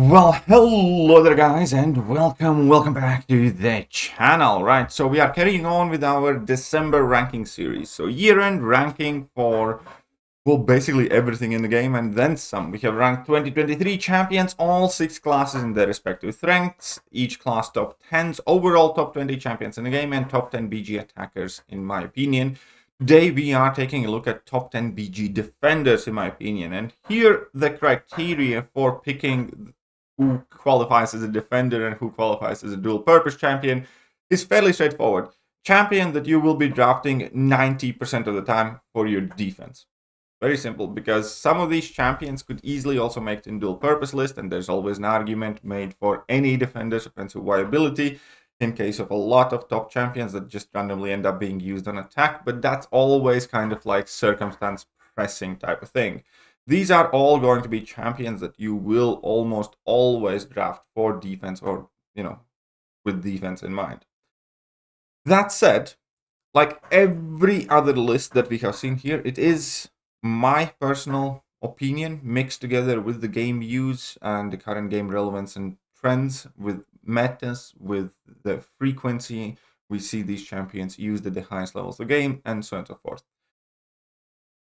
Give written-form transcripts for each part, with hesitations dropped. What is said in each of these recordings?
Well, hello there guys, and welcome back to the channel. Right, so we are carrying on with our December ranking series. So year-end ranking for, well, basically everything in the game and then some. We have ranked 2023 champions, all 6 classes in their respective ranks, each class top 10s, overall top 20 champions in the game, and top 10 BG attackers in my opinion. Today we are taking a look at top 10 BG defenders in my opinion, and here the criteria for picking who qualifies as a defender and who qualifies as a dual purpose champion is fairly straightforward. Champion that you will be drafting 90% of the time for your defense. Very simple, because some of these champions could easily also make it in dual purpose list, and there's always an argument made for any defender's offensive viability in case of a lot of top champions that just randomly end up being used on attack, but that's always kind of like circumstance pressing type of thing. These are all going to be champions that you will almost always draft for defense, or, with defense in mind. That said, like every other list that we have seen here, it is my personal opinion mixed together with the game use and the current game relevance and trends, with metas, with the frequency we see these champions used at the highest levels of the game, and so on and so forth.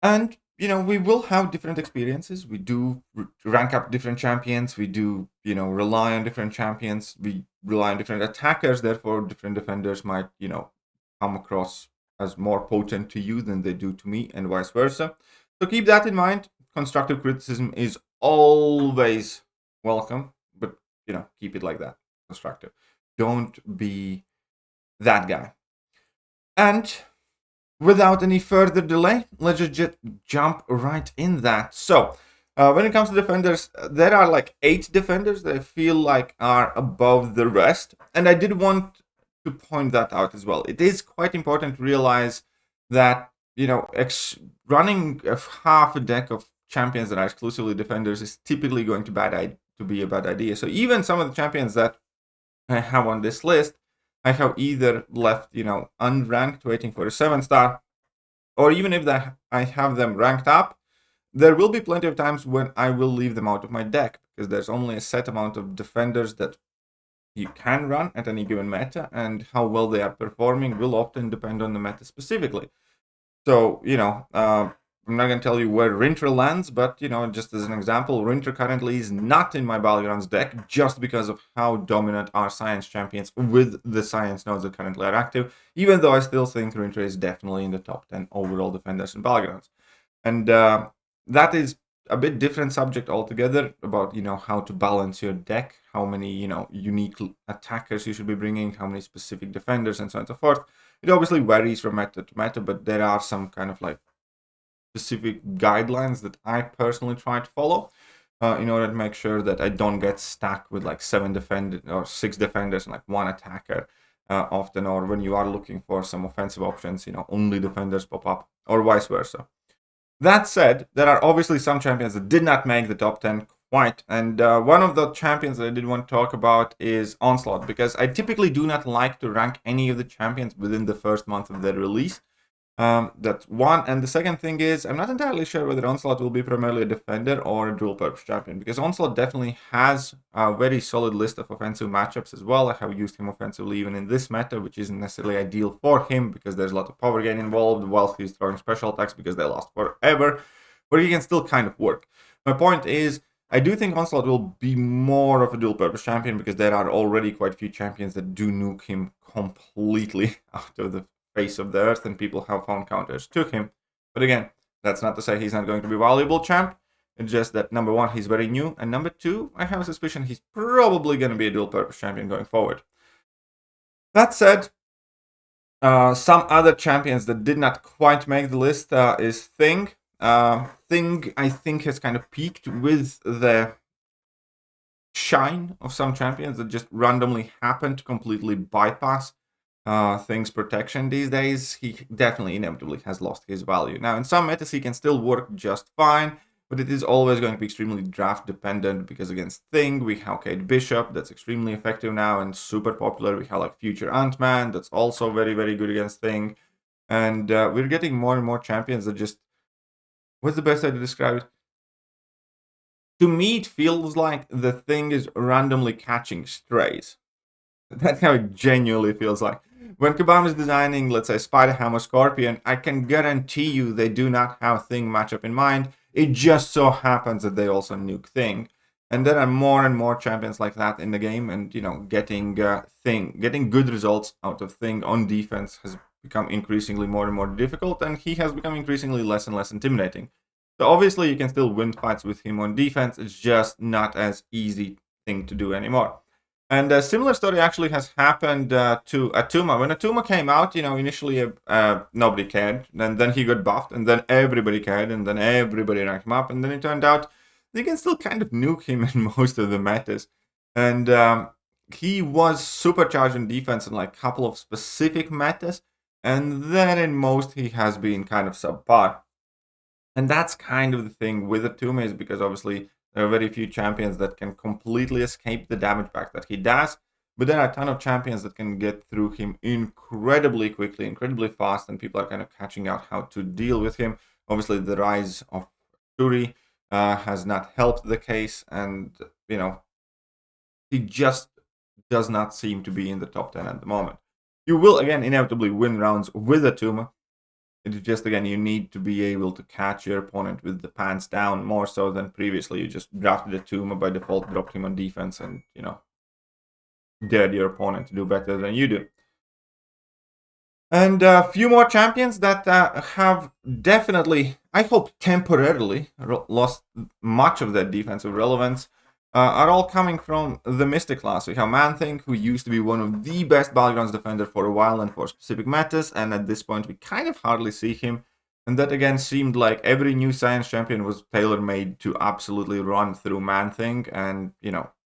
And, we will have different experiences. We do rank up different champions. We do, rely on different champions. We rely on different attackers. Therefore, different defenders might, come across as more potent to you than they do to me, and vice versa. So keep that in mind. Constructive criticism is always welcome, but, keep it like that. Constructive. Don't be that guy. And without any further delay, let's just jump right in that. So, when it comes to defenders, there are like 8 defenders that I feel like are above the rest. And I did want to point that out as well. It is quite important to realize that, running half a deck of champions that are exclusively defenders is typically going to be a bad idea. So even some of the champions that I have on this list, I have either left, unranked, waiting for a 7-star, or even if I have them ranked up, there will be plenty of times when I will leave them out of my deck, because there's only a set amount of defenders that you can run at any given meta, and how well they are performing will often depend on the meta specifically. So, I'm not going to tell you where Rinter lands, but, just as an example, Rinter currently is not in my Battlegrounds deck just because of how dominant are Science champions with the Science nodes that currently are active, even though I still think Rinter is definitely in the top 10 overall defenders in Battlegrounds. And that is a bit different subject altogether about, how to balance your deck, how many, unique attackers you should be bringing, how many specific defenders, and so on and so forth. It obviously varies from meta to meta, but there are some kind of like specific guidelines that I personally try to follow in order to make sure that I don't get stuck with like 7 defenders or 6 defenders and like 1 attacker often, or when you are looking for some offensive options, only defenders pop up, or vice versa. That said, there are obviously some champions that did not make the top 10 quite, and one of the champions that I did want to talk about is Onslaught, because I typically do not like to rank any of the champions within the first month of their release. That's one. And the second thing is, I'm not entirely sure whether Onslaught will be primarily a defender or a dual purpose champion, because Onslaught definitely has a very solid list of offensive matchups as well. I have used him offensively even in this meta, which isn't necessarily ideal for him because there's a lot of power gain involved whilst he's throwing special attacks because they last forever, but he can still kind of work. My point is, I do think Onslaught will be more of a dual purpose champion because there are already quite a few champions that do nuke him completely out of the face of the earth, and people have found counters to him. But again, that's not to say he's not going to be a valuable champ. It's just that, number 1, he's very new, and number 2, I have a suspicion he's probably going to be a dual purpose champion going forward. That said, some other champions that did not quite make the list is Thing. Thing, I think, has kind of peaked with the shine of some champions that just randomly happen to completely bypass Thing's protection these days. He definitely inevitably has lost his value. Now, in some metas, he can still work just fine, but it is always going to be extremely draft dependent, because against Thing, we have Kate Bishop, that's extremely effective now and super popular. We have like Future Ant-Man, that's also very, very good against Thing. And we're getting more and more champions that just, what's the best way to describe it? to me, it feels like the thing is randomly catching strays. That's how it genuinely feels like. When Kabam is designing, let's say, Spider Hammer Scorpion, I can guarantee you they do not have Thing matchup in mind. It just so happens that they also nuke Thing. And there are more and more champions like that in the game, and getting getting good results out of Thing on defense has become increasingly more and more difficult, and he has become increasingly less and less intimidating. So obviously you can still win fights with him on defense, it's just not as easy thing to do anymore. And a similar story actually has happened to Atuma. When Atuma came out, initially nobody cared, and then he got buffed, and then everybody cared, and then everybody ranked him up, and then it turned out they can still kind of nuke him in most of the metas. And he was supercharged in defense in like a couple of specific metas, and then in most he has been kind of subpar. And that's kind of the thing with Atuma, is because obviously there are very few champions that can completely escape the damage back that he does, but there are a ton of champions that can get through him incredibly quickly, incredibly fast, and people are kind of catching out how to deal with him. Obviously, the rise of Shuri has not helped the case, and he just does not seem to be in the top 10 at the moment. You will again inevitably win rounds with Atuma. It's just, again, you need to be able to catch your opponent with the pants down more so than previously. You just drafted Atuma by default, dropped him on defense, and dared your opponent to do better than you do. And a few more champions that have definitely, I hope temporarily, lost much of their defensive relevance are all coming from the Mystic class. We have Man-Thing, who used to be one of the best Battlegrounds defender for a while and for specific metas, and at this point we kind of hardly see him. And that again seemed like every new Science champion was tailor-made to absolutely run through Man-Thing, and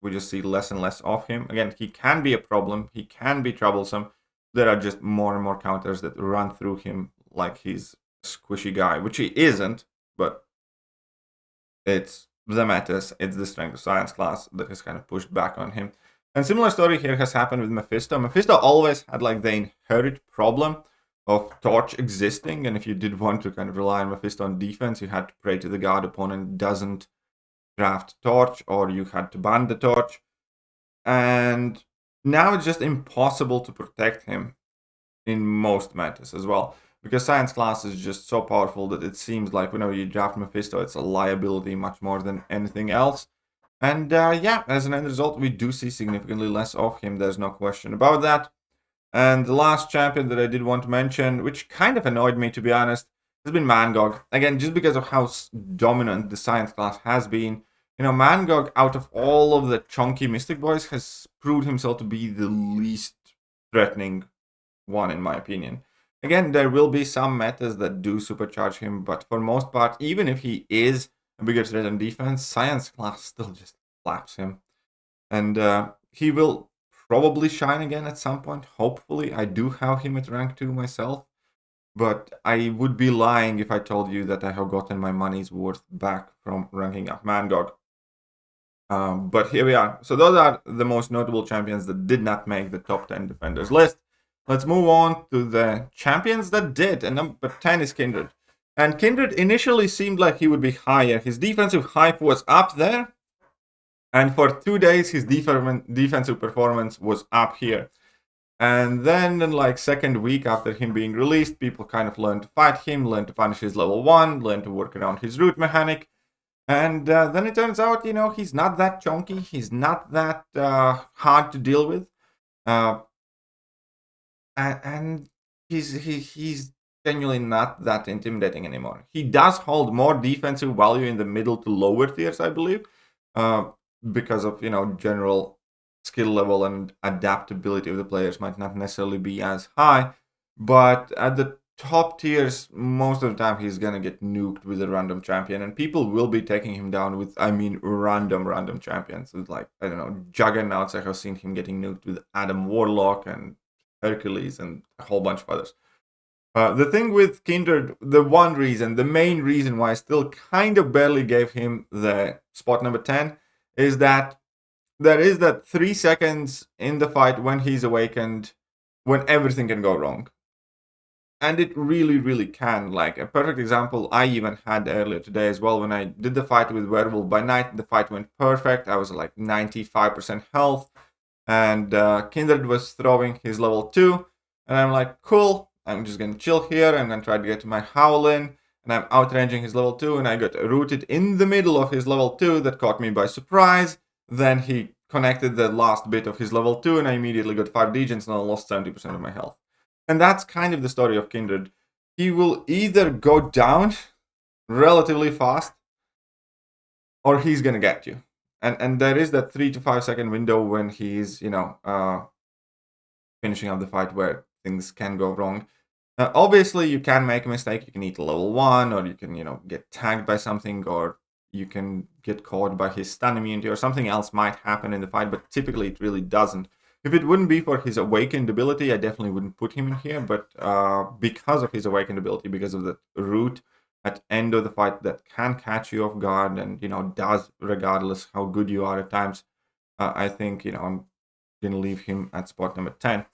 we just see less and less of him. Again, he can be a problem, he can be troublesome. There are just more and more counters that run through him like he's a squishy guy, which he isn't, but it's the metas, it's the strength of Science class that has kind of pushed back on him. And similar story here has happened with Mephisto. Mephisto always had like the inherent problem of Torch existing, and if you did want to kind of rely on Mephisto on defense, you had to pray to the god opponent doesn't draft Torch, or you had to ban the Torch. And now it's just impossible to protect him in most metas as well, because Science class is just so powerful that it seems like whenever you draft Mephisto, it's a liability much more than anything else. And yeah, as an end result, we do see significantly less of him. There's no question about that. And the last champion that I did want to mention, which kind of annoyed me to be honest, has been Mangog. Again, just because of how dominant the Science class has been. Mangog, out of all of the chunky Mystic boys, has proved himself to be the least threatening one, in my opinion. Again, there will be some metas that do supercharge him, but for most part, even if he is a bigger threat on defense, Science class still just slaps him. And he will probably shine again at some point, hopefully. I do have him at rank 2 myself, but I would be lying if I told you that I have gotten my money's worth back from ranking up Mangog. But here we are. So those are the most notable champions that did not make the top 10 defenders list. Let's move on to the champions that did, and number 10 is Kindred. And Kindred initially seemed like he would be higher. His defensive hype was up there, and for 2 days his defensive performance was up here. And then in like second week after him being released, people kind of learned to fight him, learned to punish his level 1, learned to work around his root mechanic. And then it turns out, he's not that chunky, he's not that hard to deal with. And he's genuinely not that intimidating anymore. He does hold more defensive value in the middle to lower tiers, I believe, because of general skill level and adaptability of the players might not necessarily be as high. But at the top tiers, most of the time he's gonna get nuked with a random champion, and people will be taking him down with, random champions. With like, I don't know, Juggernauts. I have seen him getting nuked with Adam Warlock and Hercules and a whole bunch of others. The thing with Kindred, the main reason why I still kind of barely gave him the spot number 10 is that there is that 3 seconds in the fight when he's awakened when everything can go wrong. And it really, really can. Like a perfect example I even had earlier today as well. When I did the fight with Werewolf by Night, the fight went perfect. I was like 95% health. And Kindred was throwing his level 2. And I'm like, cool, I'm just going to chill here. I'm going to try to get to my Howlin. And I'm outranging his level 2. And I got rooted in the middle of his level 2. That caught me by surprise. Then he connected the last bit of his level 2. And I immediately got 5 degens and I lost 70% of my health. And that's kind of the story of Kindred. He will either go down relatively fast, or he's gonna get you. And there is that 3 to 5 second window when he's, finishing up the fight where things can go wrong. Obviously, you can make a mistake. You can eat level 1, or you can, get tagged by something, or you can get caught by his stun immunity, or something else might happen in the fight, but typically it really doesn't. If it wouldn't be for his awakened ability, I definitely wouldn't put him in here, but because of his awakened ability, because of the root at end of the fight that can catch you off guard and, does regardless how good you are at times, I think, I'm going to leave him at spot number 10.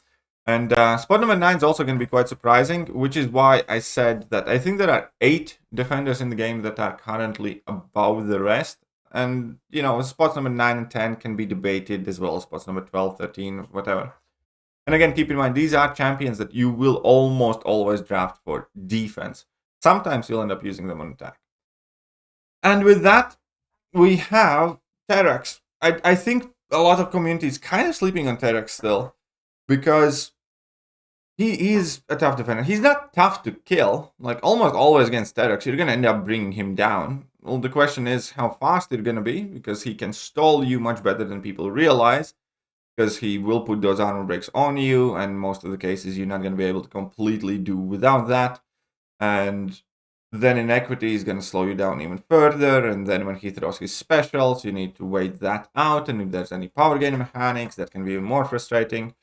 And spot number 9 is also going to be quite surprising, which is why I said that I think there are 8 defenders in the game that are currently above the rest. And, spots number 9 and 10 can be debated as well as spots number 12, 13, whatever. And again, keep in mind, these are champions that you will almost always draft for defense. Sometimes you'll end up using them on attack. And with that, we have Terax. I think a lot of community is kind of sleeping on Terax still, because he is a tough defender. He's not tough to kill. Like, almost always against Terax, you're going to end up bringing him down. Well, the question is how fast you're going to be, because he can stall you much better than people realize, because he will put those armor breaks on you, and most of the cases you're not going to be able to completely do without that. And then inequity is going to slow you down even further, and then when he throws his specials, you need to wait that out, and if there's any power gain mechanics, that can be even more frustrating.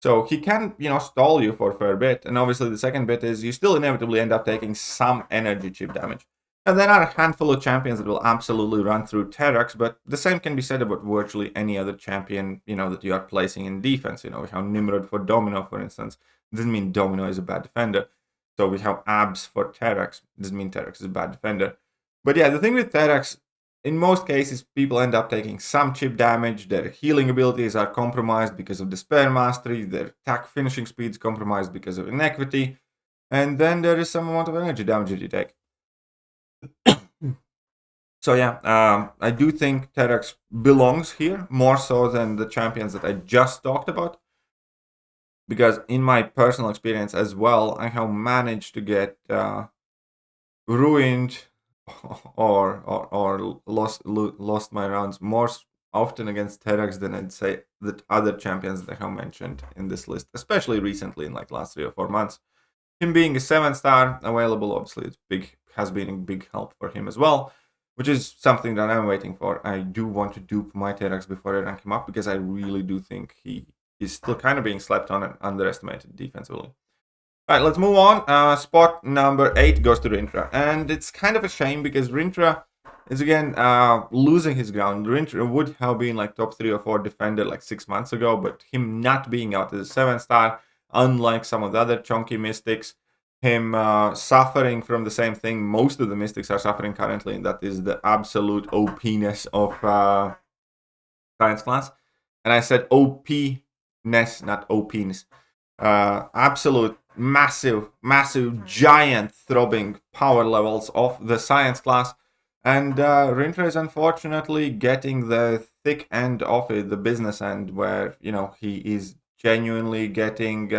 So he can, stall you for a fair bit, and obviously the second bit is you still inevitably end up taking some energy chip damage. And there are a handful of champions that will absolutely run through Terax, but the same can be said about virtually any other champion, that you are placing in defense. We have Nimrod for Domino, for instance. It doesn't mean Domino is a bad defender. So we have Abs for Terax. It doesn't mean Terax is a bad defender. But yeah, the thing with Terax, in most cases, people end up taking some chip damage. Their healing abilities are compromised because of Despair Mastery. Their attack finishing speed is compromised because of Inequity. And then there is some amount of energy damage that you take. So yeah, I do think Terax belongs here, more so than the champions that I just talked about. Because in my personal experience as well, I have managed to get ruined or lost my rounds more often against Terax than I'd say the other champions that I have mentioned in this list, especially recently in like last 3 or 4 months. Him being a 7-star available, obviously, has been a big help for him as well, which is something that I'm waiting for. I do want to dupe my Terax before I rank him up, because I really do think he is still kind of being slept on and underestimated defensively. All right, let's move on. Spot number 8 goes to Rintra, and it's kind of a shame because Rintra is again losing his ground. Rintra would have been like top 3 or 4 defender like 6 months ago, but him not being out as a 7-star, unlike some of the other chunky mystics, him suffering from the same thing most of the mystics are suffering currently, and that is the absolute OP-ness of science class. And I said OP-ness, not OP-ness. Absolute massive giant throbbing power levels of the science class, and Rintra is unfortunately getting the thick end of it, the business end, where he is genuinely getting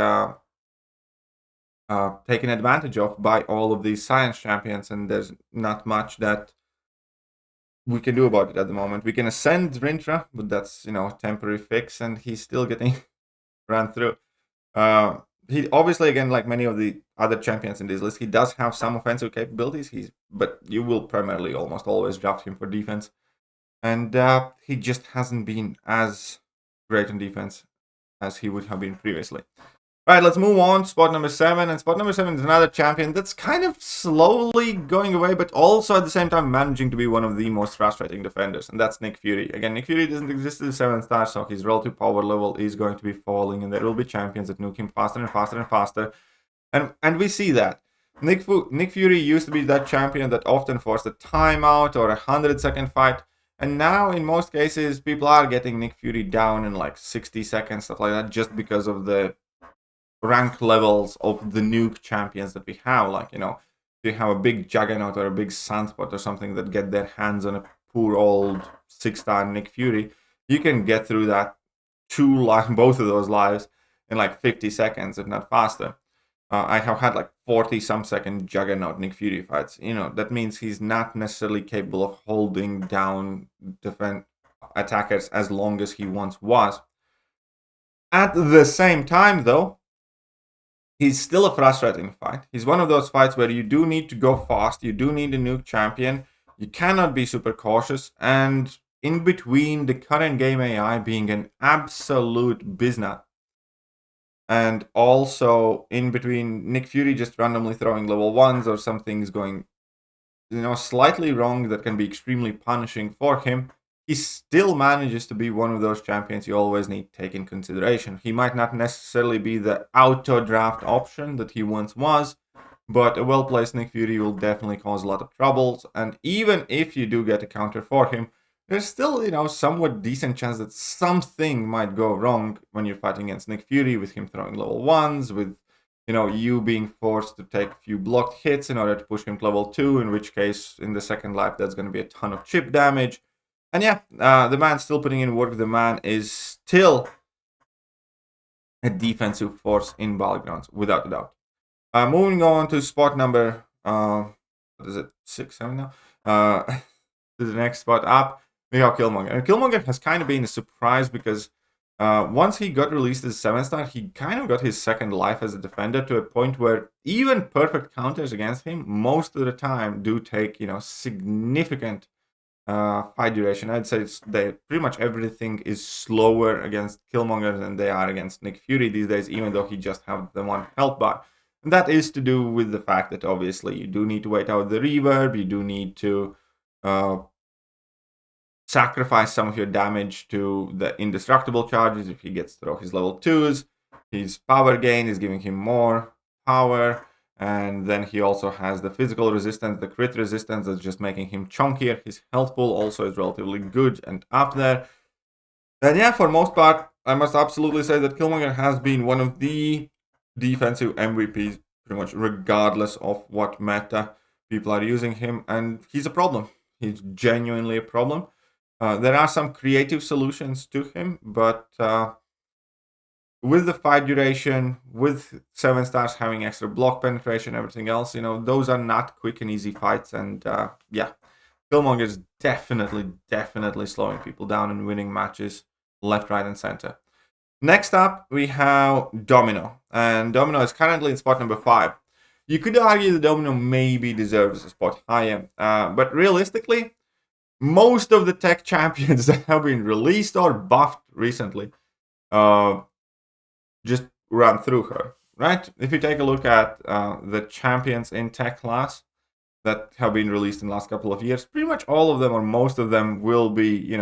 taken advantage of by all of these science champions, and there's not much that we can do about it at the moment. We can ascend Rintra, but that's a temporary fix, and he's still getting run through. He obviously, again, like many of the other champions in this list, he does have some offensive capabilities. But you will primarily almost always draft him for defense, and he just hasn't been as great in defense as he would have been previously. All right, let's move on. Spot number 7, and spot number 7 is another champion that's kind of slowly going away, but also at the same time managing to be one of the most frustrating defenders, and that's Nick Fury. Again, Nick Fury doesn't exist as a 7-star, so his relative power level is going to be falling, and there will be champions that nuke him faster and faster and faster. And we see that. Nick Fury used to be that champion that often forced a timeout or a 100-second fight. And now, in most cases, people are getting Nick Fury down in like 60 seconds, stuff like that, just because of the rank levels of the nuke champions that we have. Like, if you have a big Juggernaut or a big Sunspot or something that get their hands on a poor old 6-star Nick Fury, you can get through that both of those lives in like 50 seconds, if not faster. I have had like 40-some second Juggernaut Nick Fury fights. That means he's not necessarily capable of holding down defense attackers as long as he once was. At the same time, though, he's still a frustrating fight. He's one of those fights where you do need to go fast. You do need a nuke champion. You cannot be super cautious. And in between the current game AI being an absolute biznut, and also in between Nick Fury just randomly throwing level 1s or some things going, slightly wrong that can be extremely punishing for him, he still manages to be one of those champions you always need to take in consideration. He might not necessarily be the auto-draft option that he once was, but a well-placed Nick Fury will definitely cause a lot of troubles, and even if you do get a counter for him, there's still, somewhat decent chance that something might go wrong when you're fighting against Nick Fury, with him throwing level 1s, with, you being forced to take a few blocked hits in order to push him to level 2, in which case, in the second life, that's going to be a ton of chip damage. And yeah, the man's still putting in work. The man is still a defensive force in Battlegrounds, without a doubt. Moving on to spot number, 6, 7 now? To the next spot up. We have Killmonger. And Killmonger has kind of been a surprise because once he got released as 7-star, he kind of got his second life as a defender to a point where even perfect counters against him most of the time do take, significant fight duration. I'd say pretty much everything is slower against Killmonger than they are against Nick Fury these days, even though he just has the one health bar. And that is to do with the fact that obviously you do need to wait out the reverb, you do need to sacrifice some of your damage to the indestructible charges. If he gets through his level 2s, his power gain is giving him more power, and then he also has the physical resistance, the crit resistance, that's just making him chunkier. His health pool also is relatively good and up there. And yeah, for most part, I must absolutely say that Killmonger has been one of the defensive MVPs, pretty much regardless of what meta people are using him, and he's a problem. He's genuinely a problem. There are some creative solutions to him, but with the fight duration, with 7 stars having extra block penetration, everything else, those are not quick and easy fights. And yeah, Killmonger is definitely slowing people down and winning matches left, right, and center. Next up, we have Domino. And Domino is currently in spot number 5. You could argue that Domino maybe deserves a spot higher, but realistically, most of the tech champions that have been released or buffed recently just run through her, right? If you take a look at the champions in tech class that have been released in the last couple of years, pretty much all of them or most of them will be,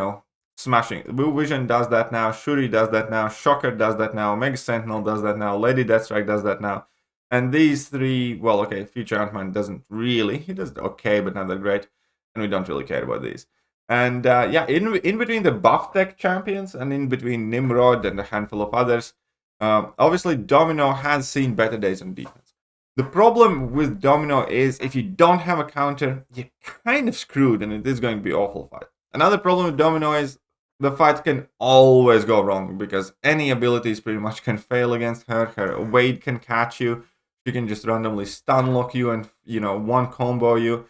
smashing. Blue Vision does that now, Shuri does that now, Shocker does that now, Omega Sentinel does that now, Lady Deathstrike does that now. And these three, well, okay, Future Ant-Man doesn't really. He does okay, but not that great. And we don't really care about these. And yeah, in between the buff tech champions and in between Nimrod and a handful of others, obviously Domino has seen better days on defense. The problem with Domino is if you don't have a counter, you're kind of screwed and it is going to be an awful fight. Another problem with Domino is the fight can always go wrong because any abilities pretty much can fail against her. Her weight can catch you. She can just randomly stun lock you and, one combo you.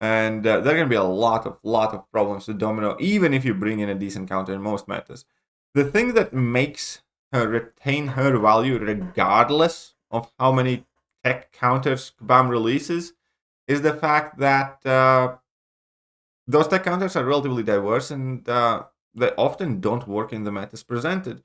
And there are going to be a lot of problems with Domino, even if you bring in a decent counter in most metas. The thing that makes her retain her value regardless of how many tech counters Kabam releases is the fact that those tech counters are relatively diverse and they often don't work in the metas presented.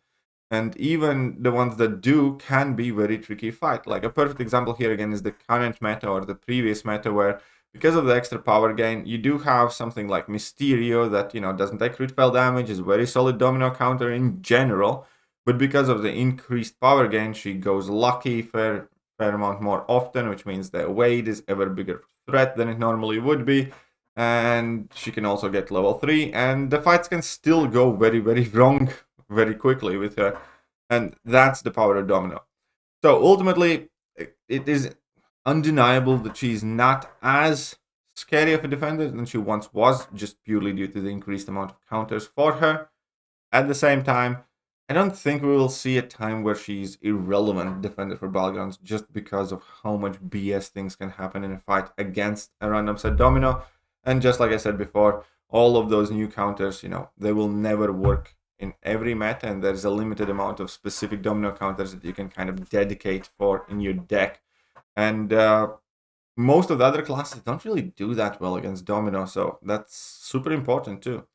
And even the ones that do can be very tricky fight. Like a perfect example here again is the current meta or the previous meta where because of the extra power gain, you do have something like Mysterio that, doesn't take crit fail damage, is a very solid Domino counter in general. But because of the increased power gain, she goes lucky for fair amount more often, which means their weight is ever bigger threat than it normally would be. And she can also get level 3, and the fights can still go very, very wrong very quickly with her. And that's the power of Domino. So ultimately, it is undeniable that she's not as scary of a defender than she once was, just purely due to the increased amount of counters for her. At the same time, I don't think we will see a time where she's irrelevant defender for Battlegrounds just because of how much BS things can happen in a fight against a random set Domino. And just like I said before, all of those new counters, they will never work in every meta, and there's a limited amount of specific Domino counters that you can kind of dedicate for in your deck. And most of the other classes don't really do that well against Domino, so that's super important too.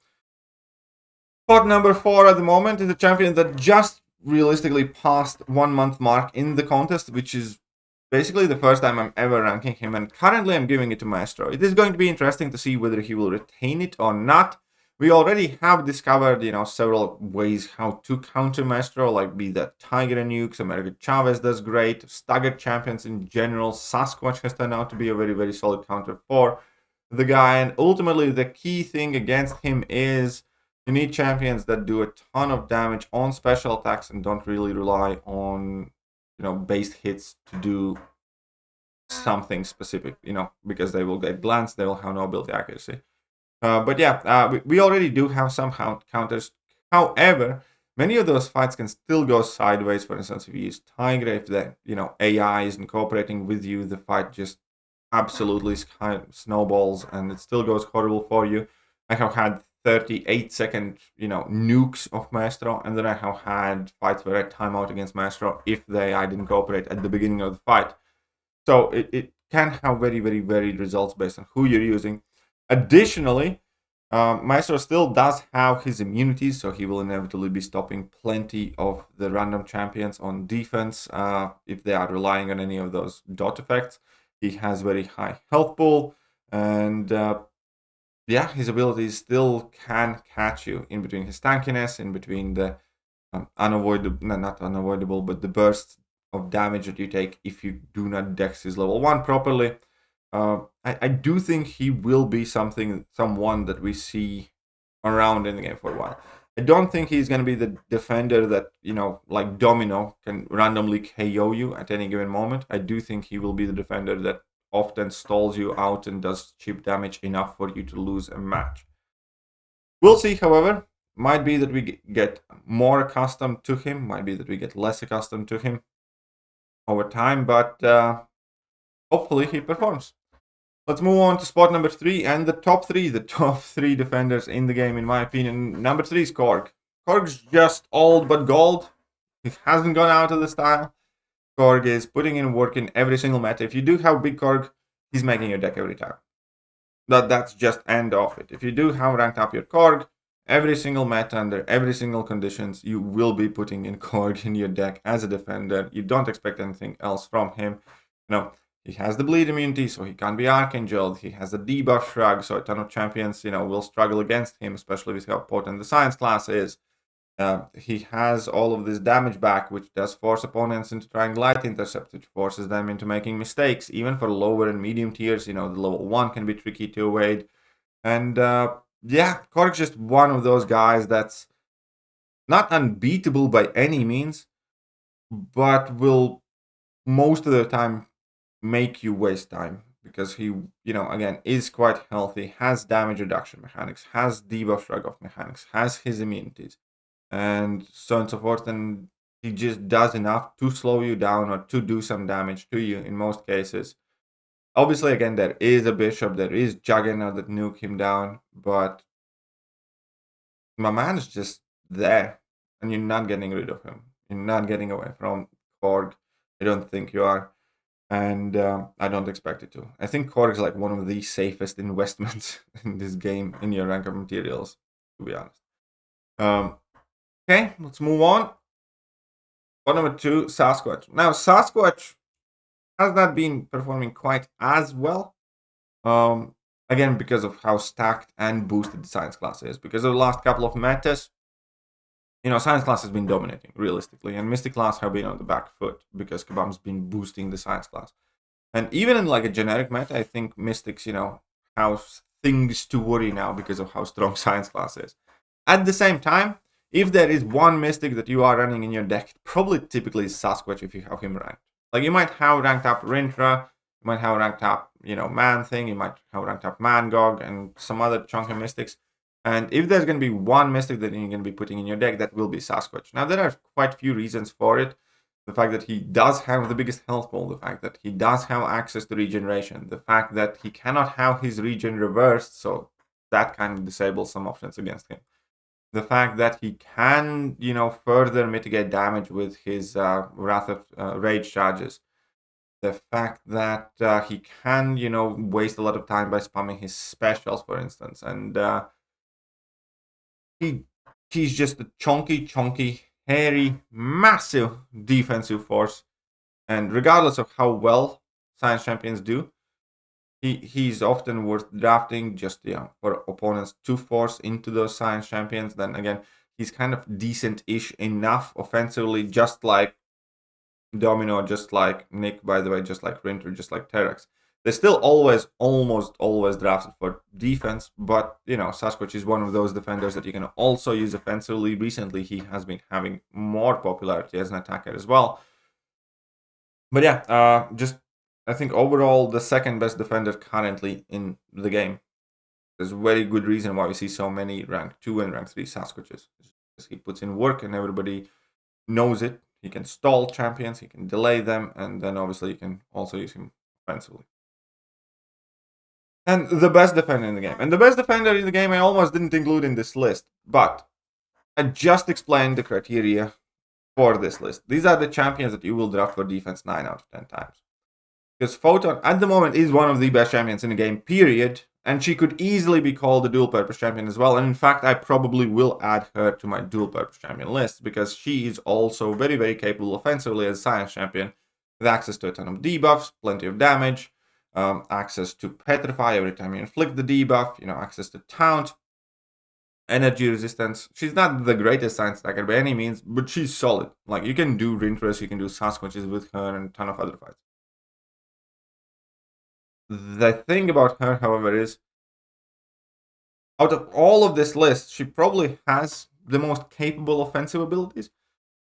Spot number 4 at the moment is a champion that just realistically passed 1 month mark in the contest, which is basically the first time I'm ever ranking him, and currently I'm giving it to Maestro. It is going to be interesting to see whether he will retain it or not. We already have discovered, several ways how to counter Maestro, like be that Tiger and Nukes, America Chavez does great, staggered champions in general, Sasquatch has turned out to be a very, very solid counter for the guy, and ultimately the key thing against him is you need champions that do a ton of damage on special attacks and don't really rely on, based hits to do something specific, because they will get glanced, they will have no ability accuracy. But yeah, we already do have some counters. However, many of those fights can still go sideways. For instance, if you use Tiger, if the AI isn't cooperating with you, the fight just absolutely snowballs and it still goes horrible for you. I have had 38-second, nukes of Maestro, and then I have had fights where I time out against Maestro if the AI didn't cooperate at the beginning of the fight. So it can have very, very varied results based on who you're using. Additionally, Maestro still does have his immunities, so he will inevitably be stopping plenty of the random champions on defense if they are relying on any of those dot effects. He has very high health pool, and yeah, his abilities still can catch you in between his tankiness, in between the not unavoidable, but the bursts of damage that you take if you do not dex his level 1 properly. I do think he will be someone that we see around in the game for a while. I don't think he's going to be the defender that, like Domino, can randomly KO you at any given moment. I do think he will be the defender that often stalls you out and does cheap damage enough for you to lose a match. We'll see, however. Might be that we get more accustomed to him, might be that we get less accustomed to him over time, but hopefully he performs. Let's move on to spot number 3 and the top 3 defenders in the game, in my opinion. Number 3 is Korg. Korg's just old but gold. He hasn't gone out of the style. Korg is putting in work in every single meta. If you do have big Korg, he's making your deck every time. That's just end of it. If you do have ranked up your Korg, every single meta under every single conditions, you will be putting in Korg in your deck as a defender. You don't expect anything else from him. He has the bleed immunity, so he can't be Archangel. He has the debuff shrug, so a ton of champions, will struggle against him, especially with how potent the science class is. He has all of this damage back, which does force opponents into trying light intercept, which forces them into making mistakes. Even for lower and medium tiers, the level 1 can be tricky to evade. And yeah, Korg's just one of those guys that's not unbeatable by any means, but will most of the time make you waste time because he, again, is quite healthy, has damage reduction mechanics, has debuff shrug off mechanics, has his immunities, and so on and so forth, and he just does enough to slow you down or to do some damage to you in most cases. Obviously, again, there is a bishop, there is Juggernaut that nuke him down, but my man's just there, and you're not getting rid of him. You're not getting away from Korg. I don't think you are. And I don't expect it to. I think Korg is like one of the safest investments in this game in your rank of materials, to be honest. Okay, let's move on. Spot number 2, Sasquatch. Now, Sasquatch has not been performing quite as well. Again, because of how stacked and boosted the science class is. Because of the last couple of metas, Science class has been dominating, realistically, and Mystic class have been on the back foot because Kabam's been boosting the Science class. And even in like a generic meta, I think Mystics, have things to worry now because of how strong Science class is. At the same time, if there is one Mystic that you are running in your deck, probably typically is Sasquatch if you have him ranked. Like you might have ranked up Rintra, you might have ranked up, Man-Thing, you might have ranked up Mangog and some other chunky Mystics. And if there's going to be one Mystic that you're going to be putting in your deck, that will be Sasquatch. Now, there are quite a few reasons for it. The fact that he does have the biggest health pool, the fact that he does have access to regeneration, the fact that he cannot have his regen reversed, so that kind of disables some options against him. The fact that he can, further mitigate damage with his Wrath of Rage charges. The fact that he can, waste a lot of time by spamming his specials, for instance. And he's just a chunky, hairy, massive defensive force. And regardless of how well Science Champions do, he's often worth drafting just for opponents to force into those Science Champions. Then again, he's kind of decent-ish enough offensively, just like Domino, just like Nick, by the way, just like Rinter, just like Terex. They're still almost always drafted for defense, but Sasquatch is one of those defenders that you can also use offensively. Recently, he has been having more popularity as an attacker as well. But yeah, I think overall the second best defender currently in the game. There's a very good reason why we see so many rank 2 and rank 3 Sasquatches. Because he puts in work and everybody knows it. He can stall champions, he can delay them, and then obviously you can also use him offensively. And the best defender in the game. And the best defender in the game I almost didn't include in this list, but I just explained the criteria for this list. These are the champions that you will draft for defense 9 out of 10 times. Because Photon, at the moment, is one of the best champions in the game, period. And she could easily be called a dual-purpose champion as well. And in fact, I probably will add her to my dual-purpose champion list, because she is also very, very capable offensively as a Science champion, with access to a ton of debuffs, plenty of damage, access to Petrify every time you inflict the debuff, access to Taunt, energy resistance. She's not the greatest Science attacker by any means, but she's solid. Like, you can do Rintras, you can do Sasquatches with her, and a ton of other fights. The thing about her, however, is out of all of this list, she probably has the most capable offensive abilities,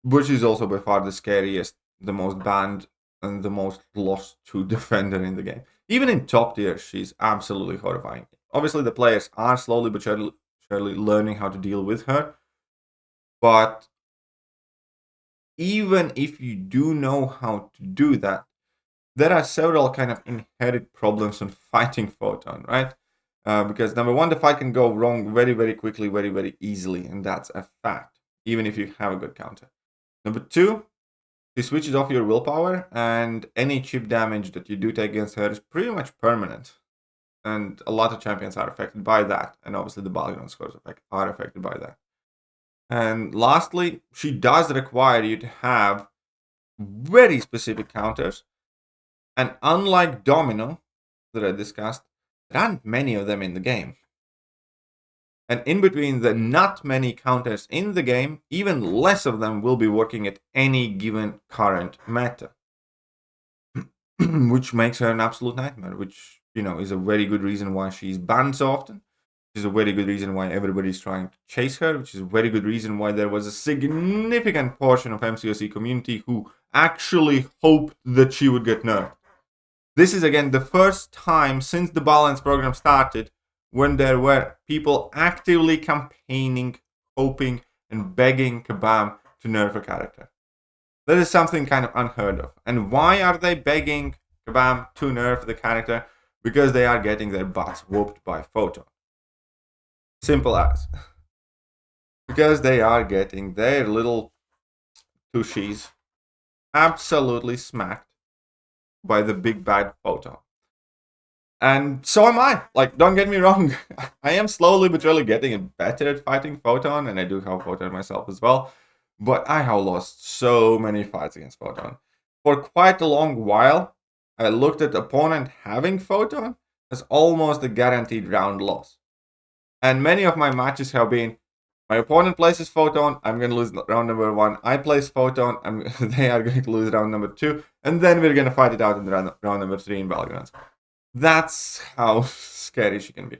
but she's also by far the scariest, the most banned, and the most lost to defender in the game. Even in top tier, she's absolutely horrifying. Obviously, the players are slowly but surely learning how to deal with her, but even if you do know how to do that, there are several kind of inherent problems when fighting Photon, right? Because number one, the fight can go wrong very, very quickly, very, very easily, and that's a fact, even if you have a good counter. Number two, she switches off your willpower, and any chip damage that you do take against her is pretty much permanent. And a lot of champions are affected by that, and obviously the Battlegrounds scores are affected by that. And lastly, she does require you to have very specific counters. And unlike Domino, that I discussed, there aren't many of them in the game. And in between the not many counters in the game, even less of them will be working at any given current meta. Which makes her an absolute nightmare, which, is a very good reason why she's banned so often. Which is a very good reason why everybody's trying to chase her, which is a very good reason why there was a significant portion of MCOC community who actually hoped that she would get nerfed. This is, again, the first time since the balance program started when there were people actively campaigning, hoping, and begging Kabam to nerf a character. That is something kind of unheard of. And why are they begging Kabam to nerf the character? Because they are getting their butts whooped by Photon. Simple as. Because they are getting their little tushies absolutely smacked by the big bad Photon. And so am I. Like, don't get me wrong. I am slowly but surely getting better at fighting Photon, and I do have Photon myself as well. But I have lost so many fights against Photon. For quite a long while, I looked at opponent having Photon as almost a guaranteed round loss. And many of my matches have been, My opponent places Photon, I'm going to lose round number 1. I place Photon, they are going to lose round number 2. And then we're going to fight it out in round number 3 in Battlegrounds. That's how scary she can be.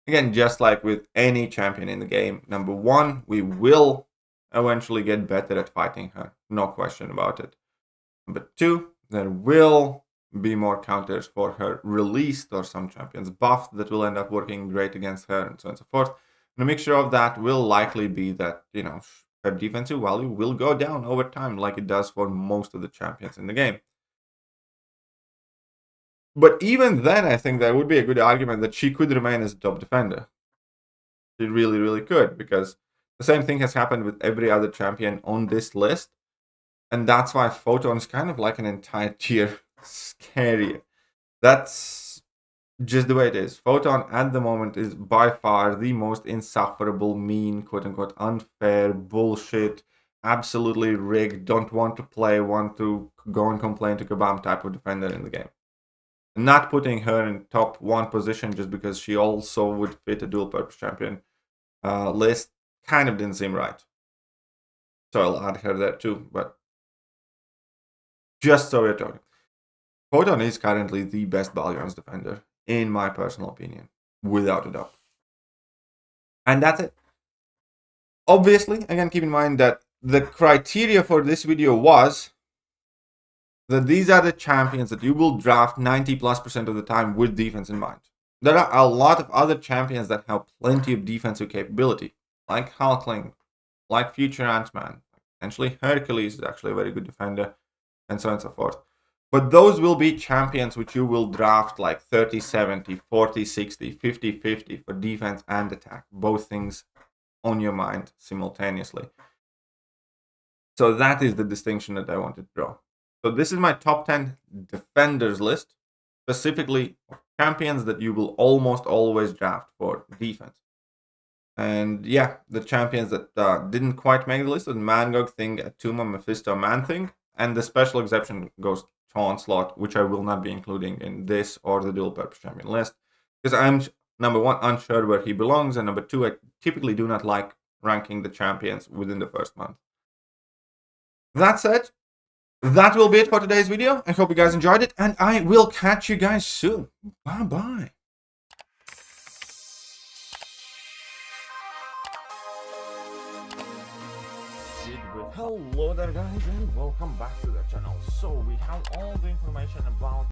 Again, just like with any champion in the game, number 1, we will eventually get better at fighting her. No question about it. Number 2, there will be more counters for her released or some champions buffed that will end up working great against her and so on and so forth. And a mixture of that will likely be that, her defensive value will go down over time like it does for most of the champions in the game. But even then, I think there would be a good argument that she could remain as a top defender. She really, really could, because the same thing has happened with every other champion on this list. And that's why Photon is kind of like an entire tier scarier. That's just the way it is. Photon at the moment is by far the most insufferable, mean, quote-unquote, unfair, bullshit, absolutely rigged, don't want to play, want to go and complain to Kabam type of defender in the game. Not putting her in top 1 position just because she also would fit a dual-purpose champion list kind of didn't seem right. So I'll add her there too, but just so we're talking. Photon is currently the best Battlegrounds defender, in my personal opinion, without a doubt. And that's it. Obviously, again, keep in mind that the criteria for this video was that these are the champions that you will draft 90+% of the time with defense in mind. There are a lot of other champions that have plenty of defensive capability, like Hulkling, like Future Ant-Man, potentially Hercules is actually a very good defender, and so on and so forth. But those will be champions which you will draft like 30-70, 40-60, 50-50 for defense and attack, both things on your mind simultaneously. So that is the distinction that I wanted to draw. So this is my top 10 defenders list, specifically champions that you will almost always draft for defense. And yeah, the champions that didn't quite make the list are Mangog, Thing, Atuma, Mephisto, Man-Thing, and the special exception goes to Onslaught, which I will not be including in this or the dual-purpose champion list, because I'm, number 1, unsure where he belongs, and number 2, I typically do not like ranking the champions within the first month. That said, that will be it for today's video. I hope you guys enjoyed it, and I will catch you guys soon. Bye-bye. Hello there guys, and welcome back to the channel. So we have all the information about